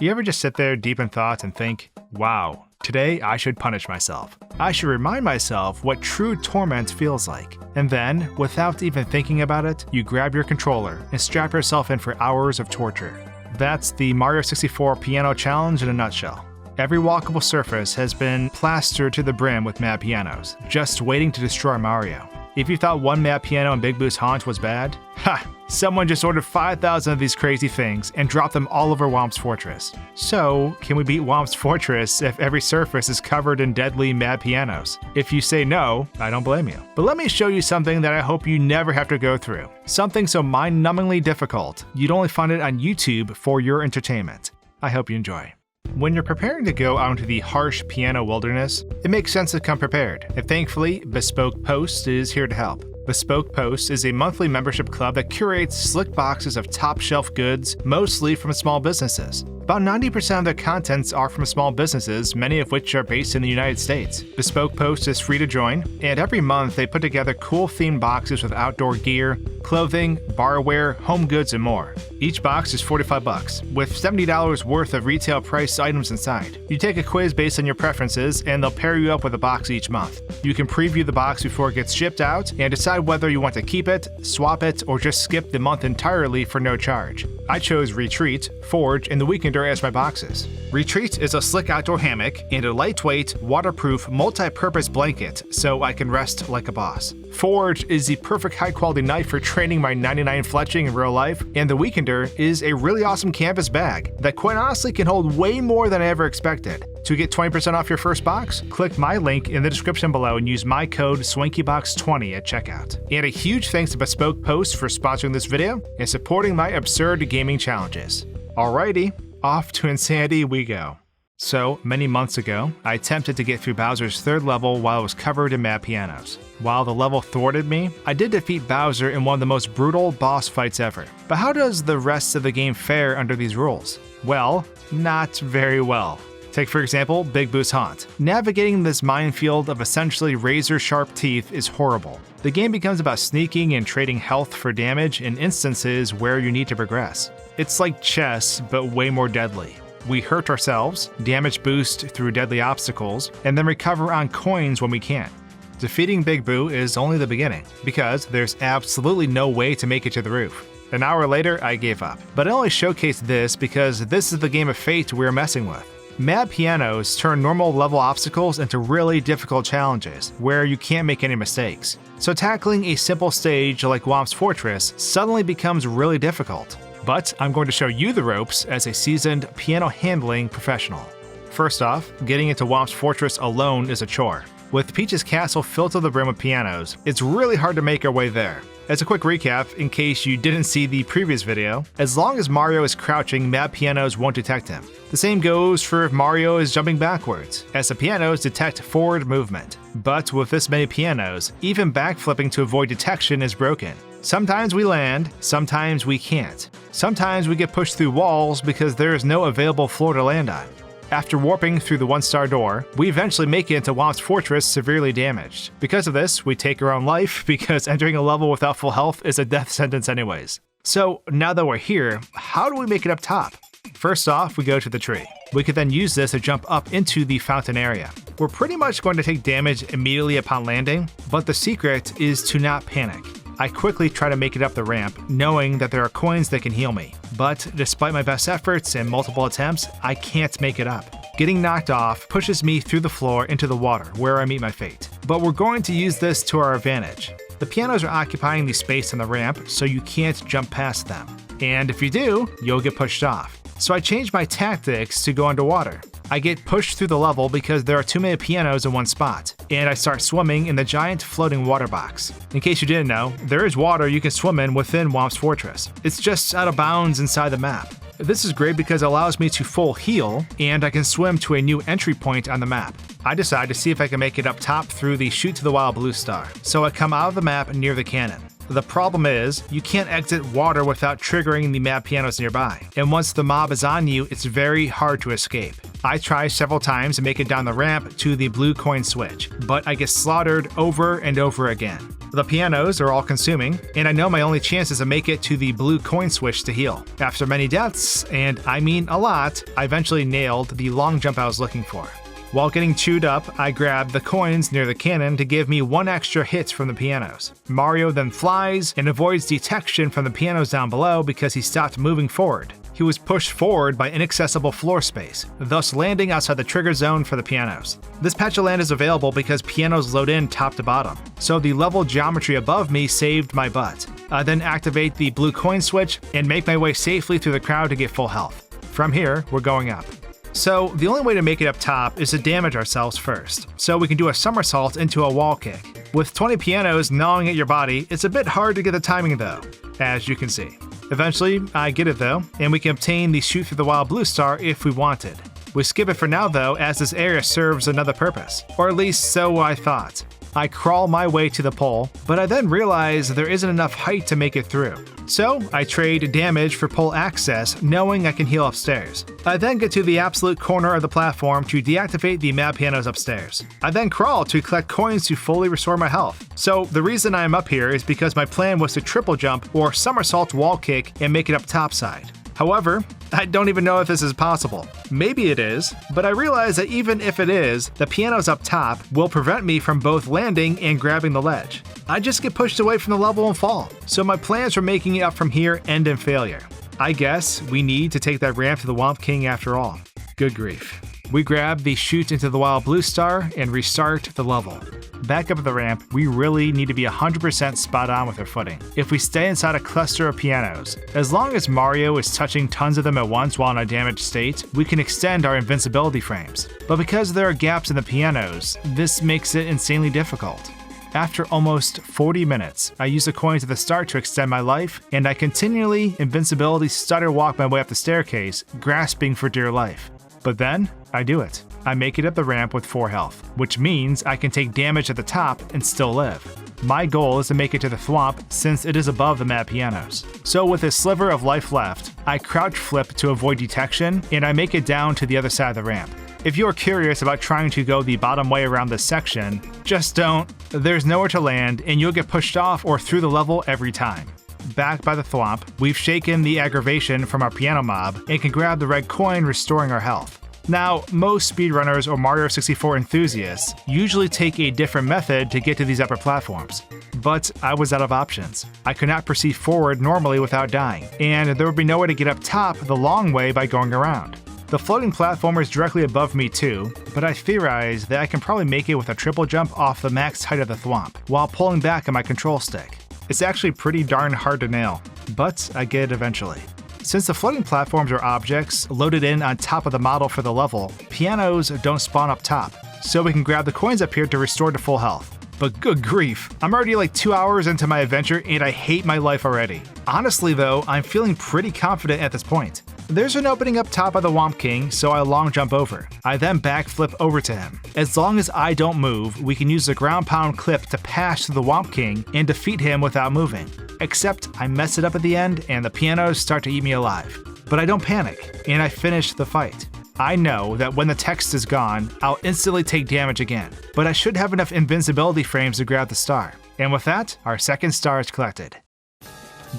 You ever just sit there deep in thought and think, wow, today I should punish myself. I should remind myself what true torment feels like. And then, without even thinking about it, you grab your controller and strap yourself in for hours of torture. That's the Mario 64 piano challenge in a nutshell. Every walkable surface has been plastered to the brim with mad pianos, just waiting to destroy Mario. If you thought one mad piano in Big Boo's haunt was bad, ha! Someone just ordered 5,000 of these crazy things and dropped them all over Whomp's Fortress. So, can we beat Whomp's Fortress if every surface is covered in deadly mad pianos? If you say no, I don't blame you. But let me show you something that I hope you never have to go through. Something so mind-numbingly difficult, you'd only find it on YouTube for your entertainment. I hope you enjoy. When you're preparing to go out into the harsh piano wilderness, it makes sense to come prepared, and thankfully, Bespoke.Post is here to help. Bespoke.Post is a monthly membership club that curates slick boxes of top-shelf goods, mostly from small businesses. About 90% of their contents are from small businesses, many of which are based in the United States. Bespoke.Post is free to join, and every month they put together cool themed boxes with outdoor gear, clothing, barware, home goods, and more. Each box is $45, with $70 worth of retail priced items inside. You take a quiz based on your preferences, and they'll pair you up with a box each month. You can preview the box before it gets shipped out, and decide whether you want to keep it, swap it, or just skip the month entirely for no charge. I chose Retreat, Forge, and the Weekender as my boxes. Retreat is a slick outdoor hammock and a lightweight, waterproof, multi-purpose blanket so I can rest like a boss. Forge is the perfect high-quality knife for training my 99 fletching in real life, and the Weekender is a really awesome canvas bag that quite honestly can hold way more than I ever expected. To get 20% off your first box, click my link in the description below and use my code SwankyBox20 at checkout. And a huge thanks to Bespoke.Post for sponsoring this video and supporting my absurd gaming challenges. Alrighty, off to insanity we go. So, many months ago, I attempted to get through Bowser's third level while it was covered in mad pianos. While the level thwarted me, I did defeat Bowser in one of the most brutal boss fights ever. But how does the rest of the game fare under these rules? Well, not very well. Take for example, Big Boo's haunt. Navigating this minefield of essentially razor-sharp teeth is horrible. The game becomes about sneaking and trading health for damage in instances where you need to progress. It's like chess, but way more deadly. We hurt ourselves, damage boost through deadly obstacles, and then recover on coins when we can. Defeating Big Boo is only the beginning, because there's absolutely no way to make it to the roof. An hour later, I gave up. But I only showcased this because this is the game of fate we're messing with. Mad pianos turn normal level obstacles into really difficult challenges, where you can't make any mistakes. So tackling a simple stage like Whomp's Fortress suddenly becomes really difficult. But I'm going to show you the ropes as a seasoned piano handling professional. First off, getting into Whomp's Fortress alone is a chore. With Peach's castle filled to the brim with pianos, it's really hard to make our way there. As a quick recap, in case you didn't see the previous video, as long as Mario is crouching, mad pianos won't detect him. The same goes for if Mario is jumping backwards, as the pianos detect forward movement. But with this many pianos, even backflipping to avoid detection is broken. Sometimes we land, sometimes we can't. Sometimes we get pushed through walls because there is no available floor to land on. After warping through the one-star door, we eventually make it into Whomp's Fortress severely damaged. Because of this, we take our own life because entering a level without full health is a death sentence anyways. So now that we're here, how do we make it up top? First off, we go to the tree. We could then use this to jump up into the fountain area. We're pretty much going to take damage immediately upon landing, but the secret is to not panic. I quickly try to make it up the ramp, knowing that there are coins that can heal me. But despite my best efforts and multiple attempts, I can't make it up. Getting knocked off pushes me through the floor into the water, where I meet my fate. But we're going to use this to our advantage. The pianos are occupying the space on the ramp, so you can't jump past them. And if you do, you'll get pushed off. So I change my tactics to go underwater. I get pushed through the level because there are too many pianos in one spot, and I start swimming in the giant floating water box. In case you didn't know, there is water you can swim in within Whomp's Fortress. It's just out of bounds inside the map. This is great because it allows me to full heal, and I can swim to a new entry point on the map. I decide to see if I can make it up top through the Shoot to the Wild Blue Star, so I come out of the map near the cannon. The problem is, you can't exit water without triggering the mad pianos nearby, and once the mob is on you, it's very hard to escape. I try several times to make it down the ramp to the blue coin switch, but I get slaughtered over and over again. The pianos are all consuming, and I know my only chance is to make it to the blue coin switch to heal. After many deaths, and I mean a lot, I eventually nailed the long jump I was looking for. While getting chewed up, I grabbed the coins near the cannon to give me one extra hit from the pianos. Mario then flies and avoids detection from the pianos down below because he stopped moving forward. He was pushed forward by inaccessible floor space, thus landing outside the trigger zone for the pianos. This patch of land is available because pianos load in top to bottom, so the level geometry above me saved my butt. I then activate the blue coin switch and make my way safely through the crowd to get full health. From here, we're going up. So the only way to make it up top is to damage ourselves first, so we can do a somersault into a wall kick. With 20 pianos gnawing at your body, it's a bit hard to get the timing though, as you can see. Eventually, I get it though, and we can obtain the shoot through the wild blue star if we wanted. We skip it for now though, as this area serves another purpose, or at least so I thought. I crawl my way to the pole, but I then realize there isn't enough height to make it through. So I trade damage for pole access, knowing I can heal upstairs. I then get to the absolute corner of the platform to deactivate the mad pianos upstairs. I then crawl to collect coins to fully restore my health. So the reason I am up here is because my plan was to triple jump or somersault wall kick and make it up topside. However, I don't even know if this is possible. Maybe it is, but I realize that even if it is, the pianos up top will prevent me from both landing and grabbing the ledge. I just get pushed away from the level and fall, so my plans for making it up from here end in failure. I guess we need to take that ramp to the Whomp King after all. Good grief. We grab the chute into the wild blue star and restart the level. Back up at the ramp, we really need to be 100% spot on with our footing. If we stay inside a cluster of pianos, as long as Mario is touching tons of them at once while in a damaged state, we can extend our invincibility frames. But because there are gaps in the pianos, this makes it insanely difficult. After almost 40 minutes, I use the coins at the start to extend my life, and I continually invincibility stutter walk my way up the staircase, grasping for dear life. But then, I do it. I make it up the ramp with 4 health, which means I can take damage at the top and still live. My goal is to make it to the thwomp since it is above the mad pianos. So with a sliver of life left, I crouch flip to avoid detection, and I make it down to the other side of the ramp. If you are curious about trying to go the bottom way around this section, just don't. There's nowhere to land, and you'll get pushed off or through the level every time. Back by the thwomp, we've shaken the aggravation from our piano mob and can grab the red coin, restoring our health. Now, most speedrunners or Mario 64 enthusiasts usually take a different method to get to these upper platforms, but I was out of options. I could not proceed forward normally without dying, and there would be no way to get up top the long way by going around. The floating platform is directly above me too, but I theorize that I can probably make it with a triple jump off the max height of the thwomp, while pulling back on my control stick. It's actually pretty darn hard to nail, but I get it eventually. Since the floating platforms are objects loaded in on top of the model for the level, pianos don't spawn up top, so we can grab the coins up here to restore to full health. But good grief, I'm already like 2 hours into my adventure and I hate my life already. Honestly though, I'm feeling pretty confident at this point. There's an opening up top of the Whomp King, so I long jump over. I then backflip over to him. As long as I don't move, we can use the ground pound clip to pass to the Whomp King and defeat him without moving. Except I mess it up at the end and the pianos start to eat me alive. But I don't panic, and I finish the fight. I know that when the text is gone, I'll instantly take damage again, but I should have enough invincibility frames to grab the star. And with that, our second star is collected.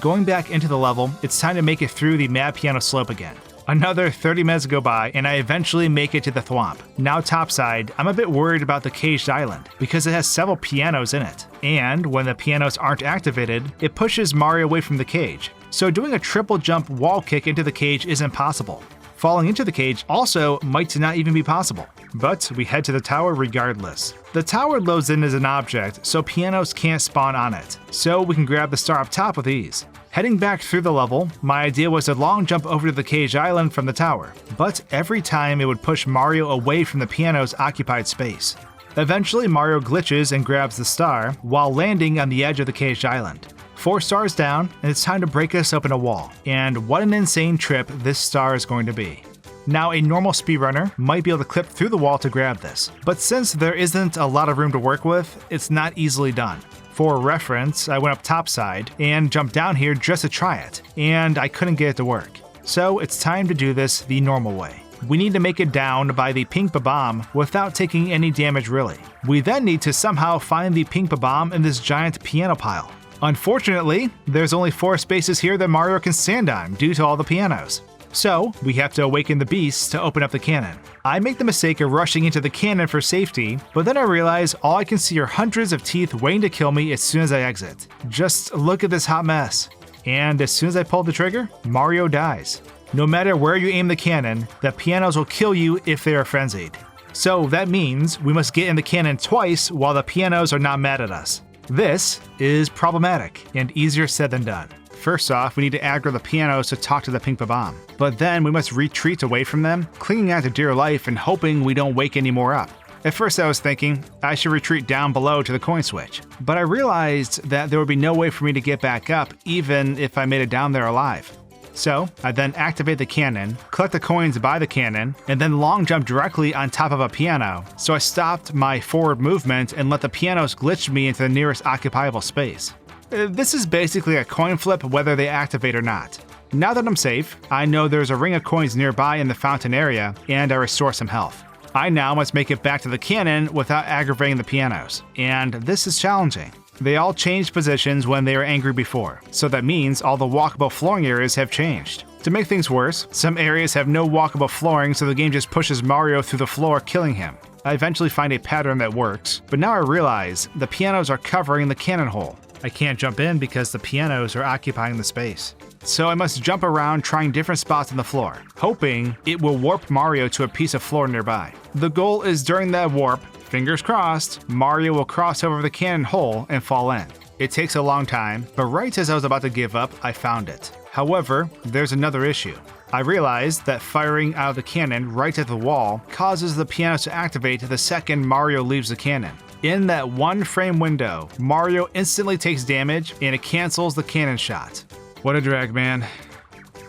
Going back into the level, it's time to make it through the mad piano slope again. Another 30 minutes go by and I eventually make it to the thwomp. Now topside, I'm a bit worried about the caged island because it has several pianos in it. And when the pianos aren't activated, it pushes Mario away from the cage. So doing a triple jump wall kick into the cage isn't possible. Falling into the cage also might not even be possible. But we head to the tower regardless. The tower loads in as an object, so pianos can't spawn on it, so we can grab the star up top with ease. Heading back through the level, my idea was to long jump over to the cage island from the tower, but every time it would push Mario away from the piano's occupied space. Eventually Mario glitches and grabs the star, while landing on the edge of the caged island. 4 stars down, and it's time to break this open a wall. And what an insane trip this star is going to be. Now, a normal speedrunner might be able to clip through the wall to grab this, but since there isn't a lot of room to work with, it's not easily done. For reference, I went up topside and jumped down here just to try it, and I couldn't get it to work. So it's time to do this the normal way. we need to make it down by the pink bomb without taking any damage really. We then need to somehow find the pink bomb in this giant piano pile. Unfortunately, there's only 4 spaces here that Mario can stand on due to all the pianos. So, we have to awaken the beast to open up the cannon. I make the mistake of rushing into the cannon for safety, but then I realize all I can see are hundreds of teeth waiting to kill me as soon as I exit. Just look at this hot mess. And as soon as I pull the trigger, Mario dies. No matter where you aim the cannon, the pianos will kill you if they are frenzied. So that means we must get in the cannon twice while the pianos are not mad at us. This is problematic and easier said than done. First off, we need to aggro the pianos to talk to the pink bomb. But then we must retreat away from them, clinging on to dear life and hoping we don't wake any more up. At first I was thinking I should retreat down below to the coin switch, but I realized that there would be no way for me to get back up even if I made it down there alive. So I then activate the cannon, collect the coins by the cannon, and then long jump directly on top of a piano, so I stopped my forward movement and let the pianos glitch me into the nearest occupiable space. This is basically a coin flip whether they activate or not. Now that I'm safe, I know there's a ring of coins nearby in the fountain area, and I restore some health. I now must make it back to the cannon without aggravating the pianos, and this is challenging. They all changed positions when they were angry before, so that means all the walkable flooring areas have changed. To make things worse, some areas have no walkable flooring, so the game just pushes Mario through the floor, killing him. I eventually find a pattern that works, but now I realize the pianos are covering the cannon hole. I can't jump in because the pianos are occupying the space. So I must jump around trying different spots on the floor, hoping it will warp Mario to a piece of floor nearby. The goal is during that warp, fingers crossed, Mario will cross over the cannon hole and fall in. It takes a long time, but right as I was about to give up, I found it. However, there's another issue. I realized that firing out of the cannon right at the wall causes the pianos to activate the second Mario leaves the cannon. In that 1 frame window, Mario instantly takes damage and it cancels the cannon shot. What a drag, man.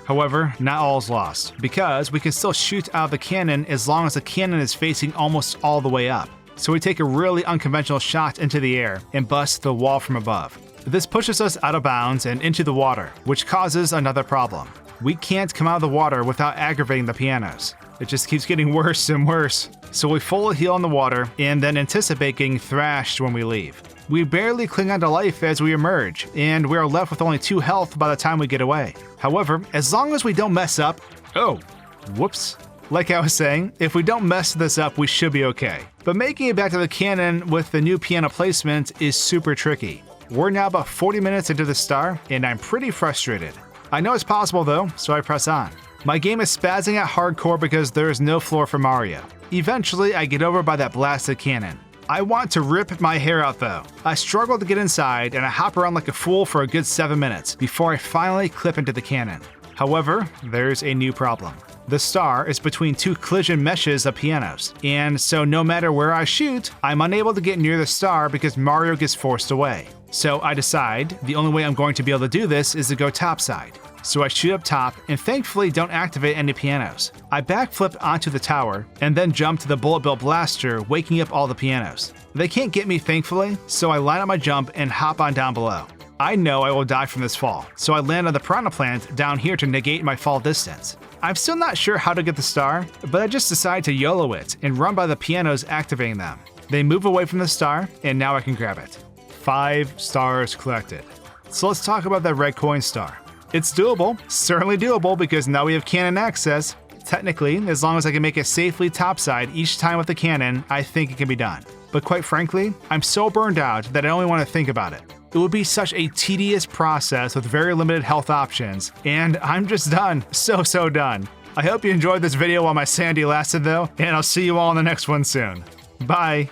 However, not all is lost, because we can still shoot out of the cannon as long as the cannon is facing almost all the way up. So we take a really unconventional shot into the air and bust the wall from above. This pushes us out of bounds and into the water, which causes another problem. We can't come out of the water without aggravating the pianos. It just keeps getting worse and worse. So we fully heal in the water and then anticipate getting thrashed when we leave. We barely cling on to life as we emerge, and we are left with only 2 health by the time we get away. However, as long as we don't mess up... Oh, whoops. Like I was saying, if we don't mess this up, we should be okay. But making it back to the cannon with the new piano placement is super tricky. We're now about 40 minutes into the star, and I'm pretty frustrated. I know it's possible though, so I press on. My game is spazzing at hardcore because there is no floor for Mario. Eventually, I get over by that blasted cannon. I want to rip my hair out though. I struggle to get inside and I hop around like a fool for a good 7 minutes before I finally clip into the cannon. However, there's a new problem. The star is between 2 collision meshes of pianos, and so no matter where I shoot, I'm unable to get near the star because Mario gets forced away. So I decide the only way I'm going to be able to do this is to go topside. So I shoot up top and thankfully don't activate any pianos. I backflip onto the tower and then jump to the bullet bill blaster, waking up all the pianos. They can't get me thankfully, so I line up my jump and hop on down below. I know I will die from this fall, so I land on the piranha plant down here to negate my fall distance. I'm still not sure how to get the star, but I just decide to YOLO it and run by the pianos activating them. They move away from the star and now I can grab it. 5 stars collected. So let's talk about that red coin star. It's doable, certainly doable because now we have cannon access. Technically, as long as I can make it safely topside each time with the cannon, I think it can be done. But quite frankly, I'm so burned out that I only want to think about it. It would be such a tedious process with very limited health options, and I'm just done, so done. I hope you enjoyed this video while my sanity lasted though, and I'll see you all in the next one soon. Bye!